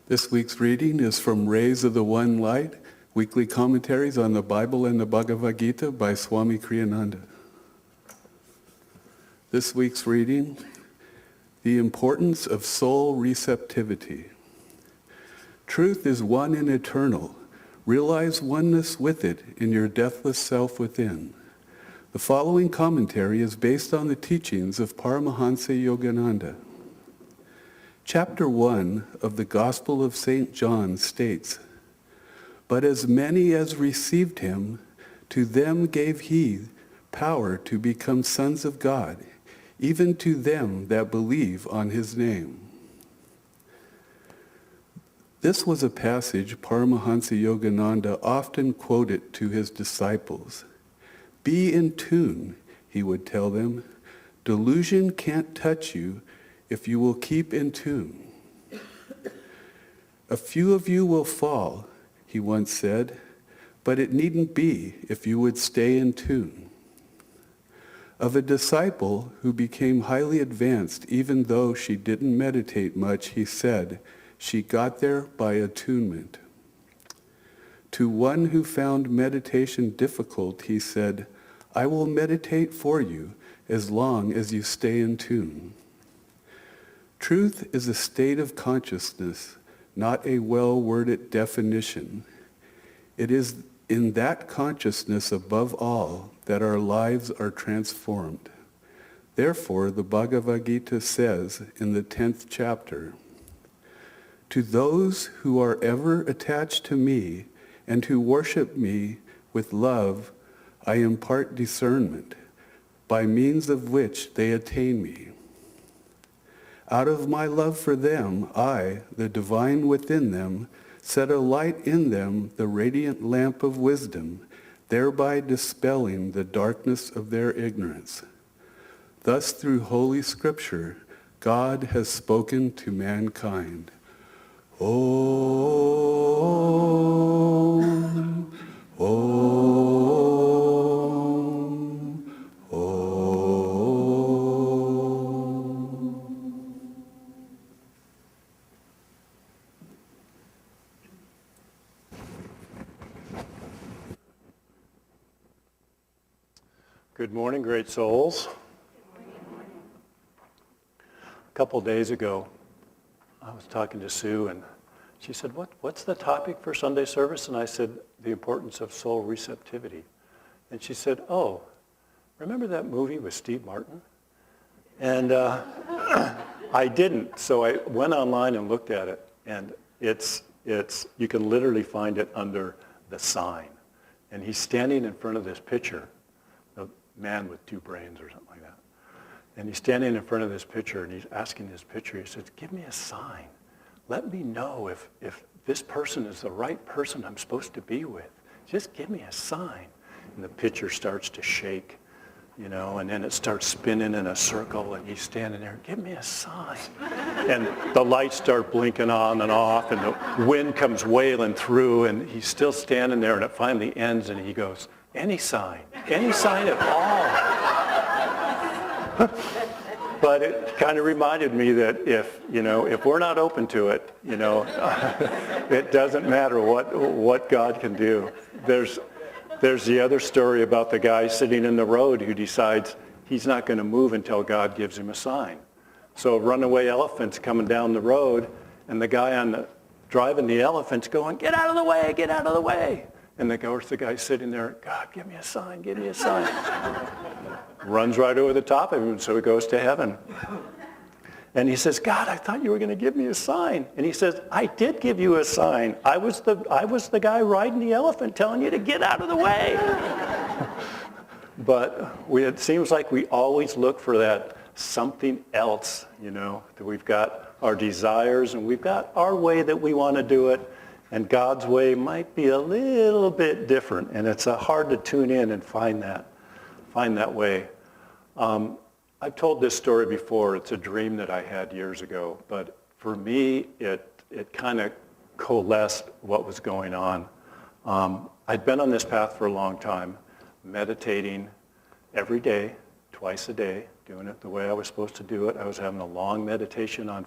This week's reading is from Rays of the One Light, Weekly Commentaries on the Bible and the Bhagavad Gita by Swami Kriyananda. This week's reading, The Importance of Soul-Receptivity. Truth is one and eternal. Realize oneness with it in your deathless self within. The following commentary is based on the teachings of Paramahansa Yogananda. Chapter 1 of the Gospel of St. John states, "But as many as received him, to them gave he power to become sons of God, even to them that believe on his name." This was a passage Paramahansa Yogananda often quoted to his disciples. Be in tune, he would tell them. Delusion can't touch you if you will keep in tune. A few of you will fall, he once said, but it needn't be if you would stay in tune. Of a disciple who became highly advanced even though she didn't meditate much, he said, she got there by attunement. To one who found meditation difficult, he said, I will meditate for you as long as you stay in tune. Truth is a state of consciousness, not a well-worded definition. It is in that consciousness above all that our lives are transformed. Therefore, the Bhagavad Gita says in the 10th chapter, to those who are ever attached to me and who worship me with love, I impart discernment, by means of which they attain me. Out of my love for them, I, the divine within them, set a light in them, the radiant lamp of wisdom, thereby dispelling the darkness of their ignorance. Thus, through Holy Scripture, God has spoken to mankind. Om, Om, Om. Good morning, great souls. A couple days ago, I was talking to Sue, and she said, what's the topic for Sunday service? And I said, the importance of soul receptivity. And she said, oh, remember that movie with Steve Martin? And I didn't, so I went online and looked at it, and it's you can literally find it under the sign. And he's standing in front of this picture, a man with two brains or something like that. And he's standing in front of this picture, and he's asking this picture, he says, give me a sign. Let me know if this person is the right person I'm supposed to be with. Just give me a sign. And the picture starts to shake, you know, and then it starts spinning in a circle, and he's standing there, give me a sign. And the lights start blinking on and off, and the wind comes wailing through, and he's still standing there, and it finally ends, and he goes, any sign at all. But it kind of reminded me that if we're not open to it, it doesn't matter what God can do. There's the other story about the guy sitting in the road who decides he's not going to move until God gives him a sign. So a runaway elephant's coming down the road, and the guy driving the elephant's going, get out of the way, get out of the way. And of course the guy's sitting there, God, give me a sign, give me a sign. Runs right over the top of him, so he goes to heaven. And he says, God, I thought you were going to give me a sign. And he says, I did give you a sign. I was the guy riding the elephant telling you to get out of the way. But it seems like we always look for that something else, that we've got our desires and we've got our way that we want to do it. And God's way might be a little bit different. And it's hard to tune in and find that way. I've told this story before. It's a dream that I had years ago, but for me, it kind of coalesced what was going on. I'd been on this path for a long time, meditating every day, twice a day, doing it the way I was supposed to do it. I was having a long meditation on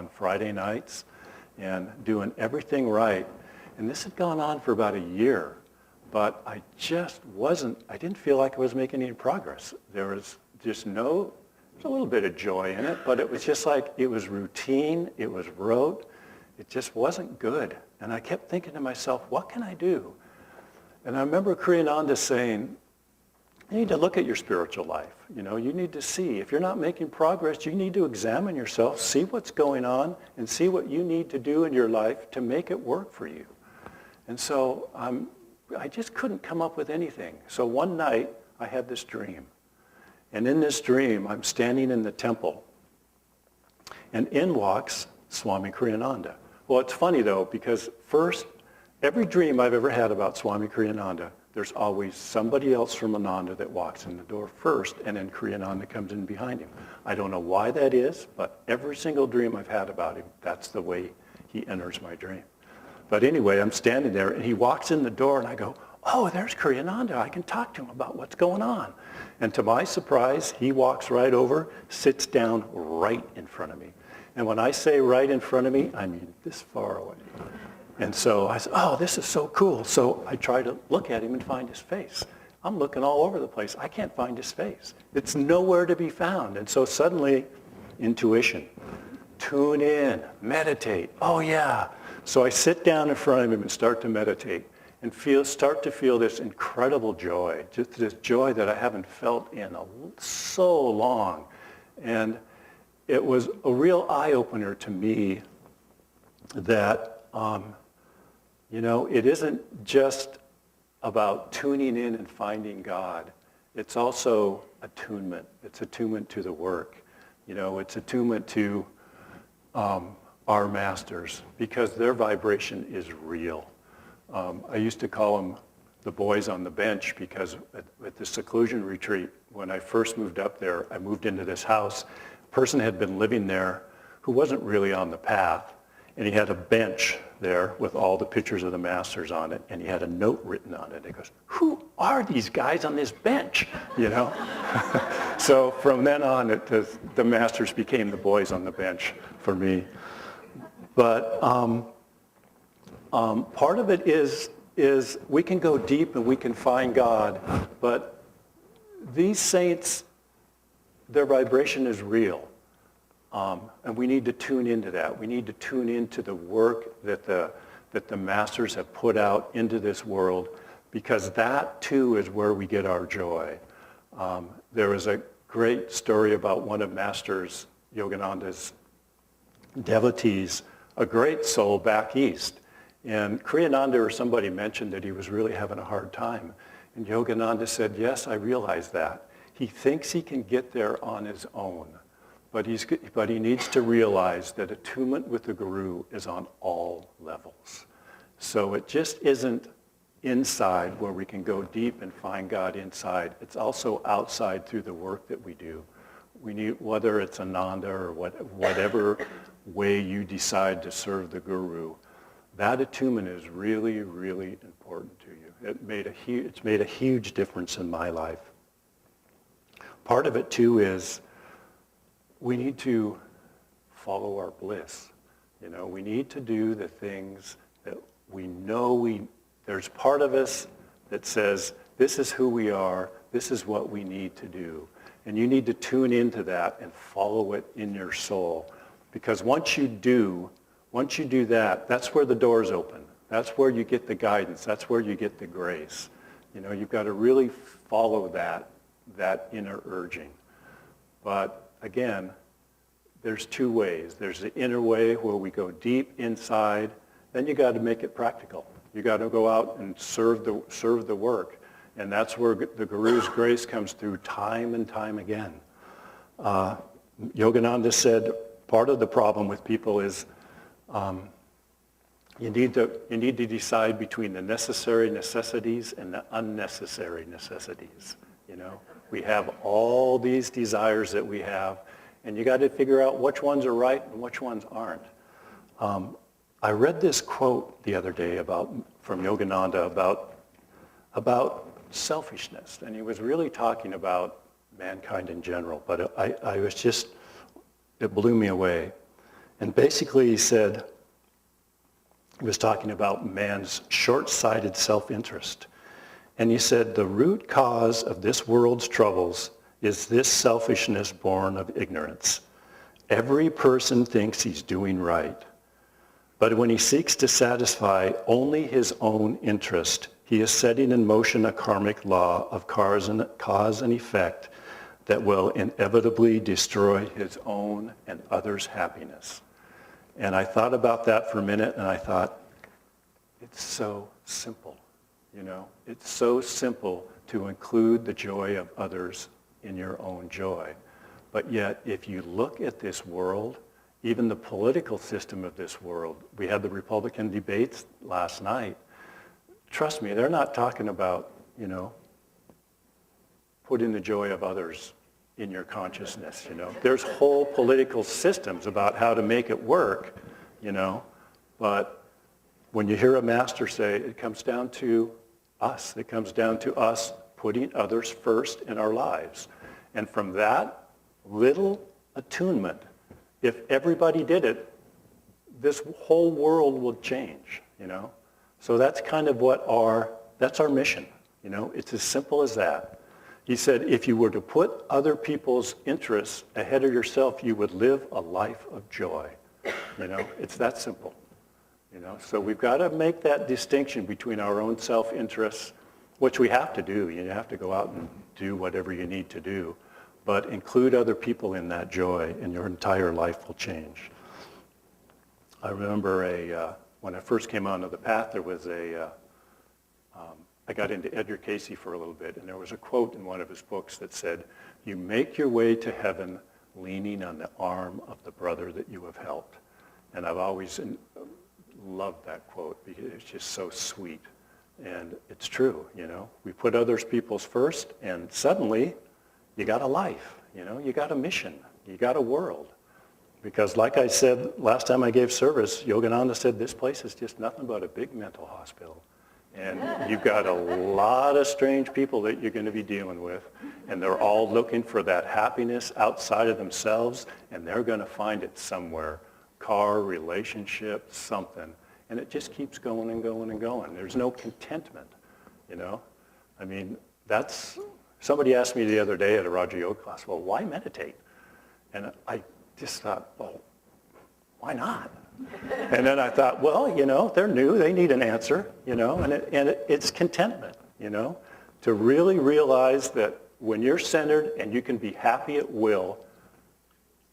Friday nights, and doing everything right. And this had gone on for about a year, but I didn't feel like I was making any progress. There was just there's a little bit of joy in it, but it was just like, it was routine, it was rote, it just wasn't good. And I kept thinking to myself, what can I do? And I remember Kriyananda saying, you need to look at your spiritual life. You need to see. If you're not making progress, you need to examine yourself, see what's going on, and see what you need to do in your life to make it work for you. And so I just couldn't come up with anything. So one night, I had this dream. And in this dream, I'm standing in the temple. And in walks Swami Kriyananda. Well, it's funny, though, because first, every dream I've ever had about Swami Kriyananda, there's always somebody else from Ananda that walks in the door first, and then Kriyananda comes in behind him. I don't know why that is, but every single dream I've had about him, that's the way he enters my dream. But anyway, I'm standing there, and he walks in the door, and I go, oh, there's Kriyananda. I can talk to him about what's going on. And to my surprise, he walks right over, sits down right in front of me. And when I say right in front of me, I mean this far away. And so I said, oh, this is so cool. So I try to look at him and find his face. I'm looking all over the place. I can't find his face. It's nowhere to be found. And so suddenly, intuition. Tune in, meditate. Oh, yeah. So I sit down in front of him and start to meditate and start to feel this incredible joy, just this joy that I haven't felt in so long. And it was a real eye-opener to me that it isn't just about tuning in and finding God. It's also attunement. It's attunement to the work. It's attunement to our masters, because their vibration is real. I used to call them the boys on the bench, because at the seclusion retreat, when I first moved up there, I moved into this house. A person had been living there who wasn't really on the path. And he had a bench there with all the pictures of the masters on it, and he had a note written on it. He goes, who are these guys on this bench? So from then on, the masters became the boys on the bench for me. But part of it is we can go deep and we can find God, but these saints, their vibration is real. And we need to tune into that. We need to tune into the work that the masters have put out into this world, because that too is where we get our joy. There was a great story about one of Master's Yogananda's devotees, a great soul back east. And Kriyananda or somebody mentioned that he was really having a hard time. And Yogananda said, yes, I realize that. He thinks he can get there on his own. But he needs to realize that attunement with the Guru is on all levels. So it just isn't inside where we can go deep and find God inside. It's also outside through the work that we do. We need, whether it's Ananda or whatever way you decide to serve the Guru, that attunement is really, really important to you. It's made a huge difference in my life. Part of it too is we need to follow our bliss. We need to do the things that we know there's part of us that says, this is who we are, this is what we need to do. And you need to tune into that and follow it in your soul. Because once you do that, that's where the doors open. That's where you get the guidance. That's where you get the grace. You've got to really follow that inner urging. But again, there's two ways. There's the inner way where we go deep inside. Then you got to make it practical. You got to go out and serve the work. And that's where the Guru's grace comes through time and time again. Yogananda said part of the problem with people is you need to decide between the necessary necessities and the unnecessary necessities. We have all these desires that we have, and you got to figure out which ones are right and which ones aren't. I read this quote the other day from Yogananda about selfishness, and he was really talking about mankind in general, but it blew me away. And basically he said, He was talking about man's short-sighted self-interest. And he said, the root cause of this world's troubles is this selfishness born of ignorance. Every person thinks he's doing right. But when he seeks to satisfy only his own interest, he is setting in motion a karmic law of cause and effect that will inevitably destroy his own and others' happiness. And I thought about that for a minute, and I thought, it's so simple, you know? It's so simple to include the joy of others in your own joy. But yet, if you look at this world, even the political system of this world, we had the Republican debates last night. Trust me, they're not talking about, you know, putting the joy of others in your consciousness, you know. There's whole political systems about how to make it work, you know. But when you hear a master say, it comes down to us. It comes down to us putting others first in our lives. And from that little attunement, if everybody did it, this whole world would change, you know. So that's kind of that's our mission, you know. It's as simple as that. He said, if you were to put other people's interests ahead of yourself, you would live a life of joy. You know, it's that simple. You know, so we've got to make that distinction between our own self-interests, which we have to do. You have to go out and do whatever you need to do. But include other people in that joy, and your entire life will change. I remember when I first came onto the path, there was I got into Edgar Cayce for a little bit, and there was a quote in one of his books that said, you make your way to heaven leaning on the arm of the brother that you have helped. And I've always loved that quote because it's just so sweet. And it's true, you know. We put others people's first, and suddenly you got a life, you know. You got a mission. You got a world. Because like I said last time I gave service, Yogananda said this place is just nothing but a big mental hospital. And you've got a lot of strange people that you're going to be dealing with, and they're all looking for that happiness outside of themselves, and they're going to find it somewhere. Car, relationship, something. And it just keeps going and going and going. There's no contentment, you know. I mean, somebody asked me the other day at a Raja Yoga class, well, why meditate? And I just thought, well, why not? And then I thought, well, you know, they're new. They need an answer, you know, and it's contentment, you know, to really realize that when you're centered and you can be happy at will,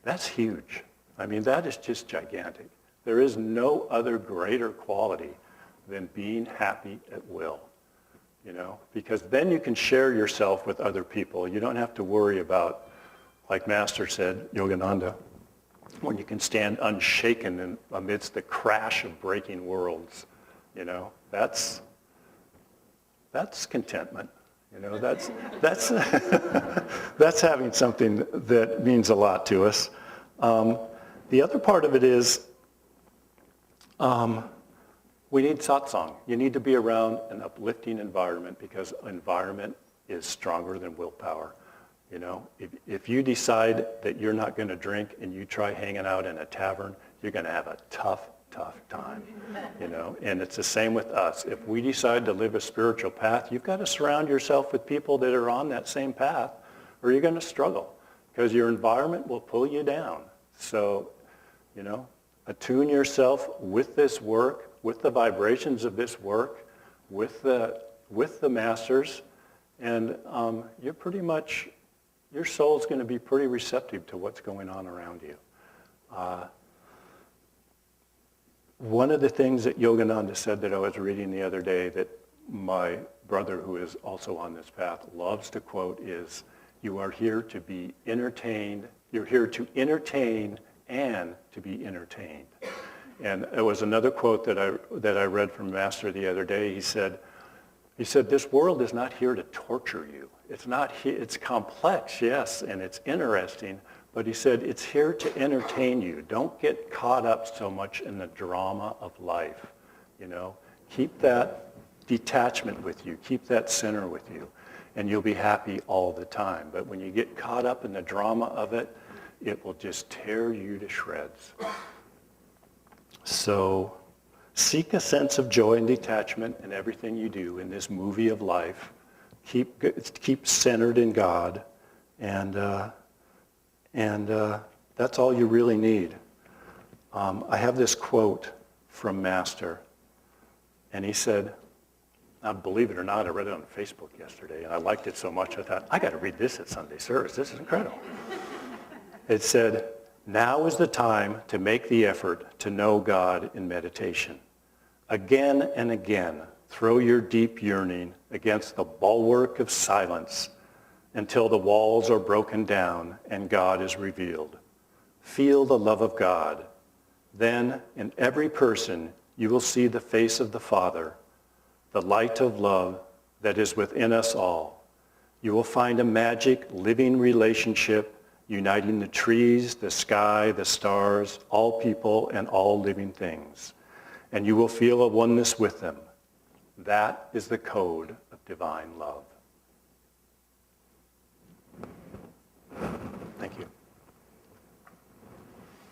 that's huge. I mean, that is just gigantic. There is no other greater quality than being happy at will, you know, because then you can share yourself with other people. You don't have to worry about, like Master said, Yogananda, when you can stand unshaken amidst the crash of breaking worlds, you know, that's contentment. You know, that's that's having something that means a lot to us. The other part of it is we need satsang. You need to be around an uplifting environment because environment is stronger than willpower. You know, if you decide that you're not going to drink and you try hanging out in a tavern, you're going to have a tough time, you know. And it's the same with us. If we decide to live a spiritual path, you've got to surround yourself with people that are on that same path, or you're going to struggle because your environment will pull you down. So, you know, attune yourself with this work, with the vibrations of this work, with the masters, and you're pretty much, your soul's going to be pretty receptive to what's going on around you. One of the things that Yogananda said that I was reading the other day that my brother, who is also on this path, loves to quote is, you are here to be entertained, you're here to entertain and to be entertained. And it was another quote that I read from Master the other day. He said, this world is not here to torture you. It's complex, yes, and it's interesting, but he said, it's here to entertain you. Don't get caught up so much in the drama of life, you know. Keep that detachment with you. Keep that center with you, and you'll be happy all the time. But when you get caught up in the drama of it, it will just tear you to shreds. So Seek a sense of joy and detachment in everything you do in this movie of life. Keep centered in God, and that's all you really need. I have this quote from Master, and he said, now believe it or not, I read it on Facebook yesterday, and I liked it so much I thought, I got to read this at Sunday service. This is incredible. It said, now is the time to make the effort to know God in meditation. Again and again, throw your deep yearning against the bulwark of silence until the walls are broken down and God is revealed. Feel the love of God. Then, in every person, you will see the face of the Father, the light of love that is within us all. You will find a magic, living relationship uniting the trees, the sky, the stars, all people, and all living things. And you will feel a oneness with them. That is the code of divine love.